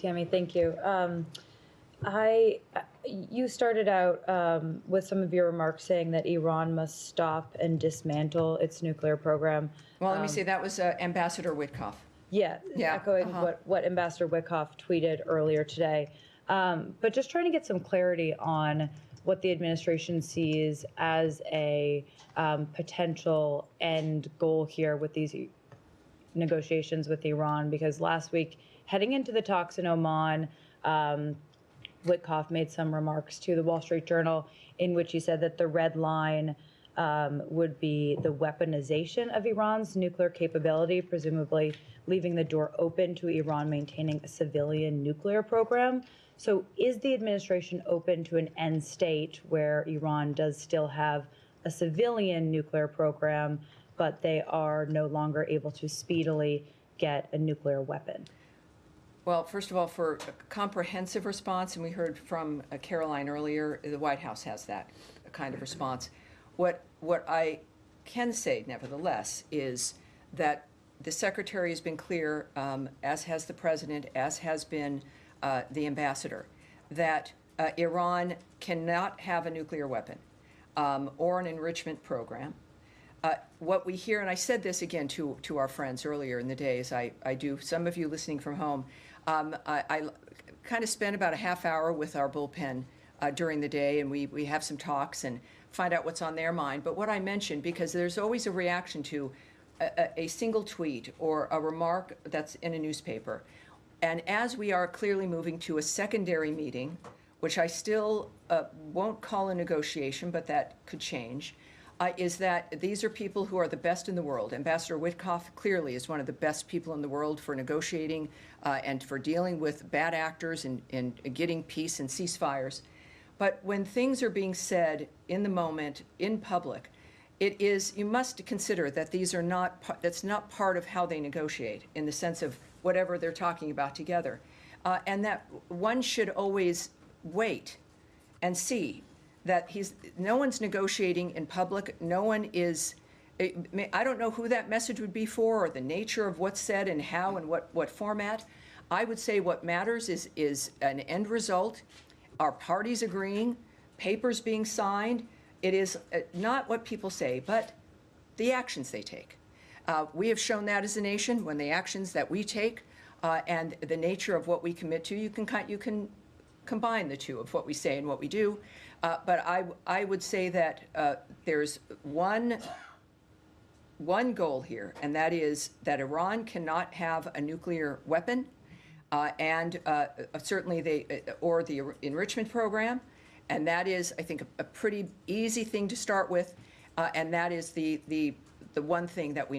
Tammy, thank you. You started out with some of your remarks saying that Iran must stop and dismantle its nuclear program. Well, let me say that was Ambassador Witkoff. Yeah, Yeah, echoing what Ambassador Witkoff tweeted earlier today. But just trying to get some clarity on what the administration sees as a potential end goal here with these negotiations with Iran, because last week, heading into the talks in Oman, Witkoff made some remarks to the Wall Street Journal in which he said that the red line would be the weaponization of Iran's nuclear capability, presumably leaving the door open to Iran maintaining a civilian nuclear program. So is the administration open to an end state where Iran does still have a civilian nuclear program, but they are no longer able to speedily get a nuclear weapon? Well, first of all, for a comprehensive response, and we heard from Caroline earlier, the White House has that kind of response. What I can say, nevertheless, is that the Secretary has been clear, as has the President, as has been the Ambassador, that Iran cannot have a nuclear weapon or an enrichment program. What we hear, and I said this again to our friends earlier in the day, as I do, some of you listening from home, I kind of spend about a half hour with our bullpen during the day, and we have some talks and find out what's on their mind. But what I mentioned, because there's always a reaction to a single tweet or a remark that's in a newspaper. And as we are clearly moving to a secondary meeting, which I still won't call a negotiation, but that could change, is that these are people who are the best in the world. Ambassador Witkoff clearly is one of the best people in the world for negotiating and for dealing with bad actors and getting peace and ceasefires. But when things are being said in the moment, in public, it is, you must consider that these are not, that's not part of how they negotiate in the sense of whatever they're talking about together. And that one should always wait and see that no one's negotiating in public. No one is, I don't know who that message would be for or the nature of what's said and how and what format. I would say what matters is an end result, our parties agreeing, papers being signed. It is not what people say, but the actions they take. We have shown that as a nation when the actions that we take and the nature of what we commit to, you can combine the two of what we say and what we do. But I would say that there's one goal here, and that is that Iran cannot have a nuclear weapon, and certainly or the enrichment program, and that is, I think, a pretty easy thing to start with, and that is the one thing that we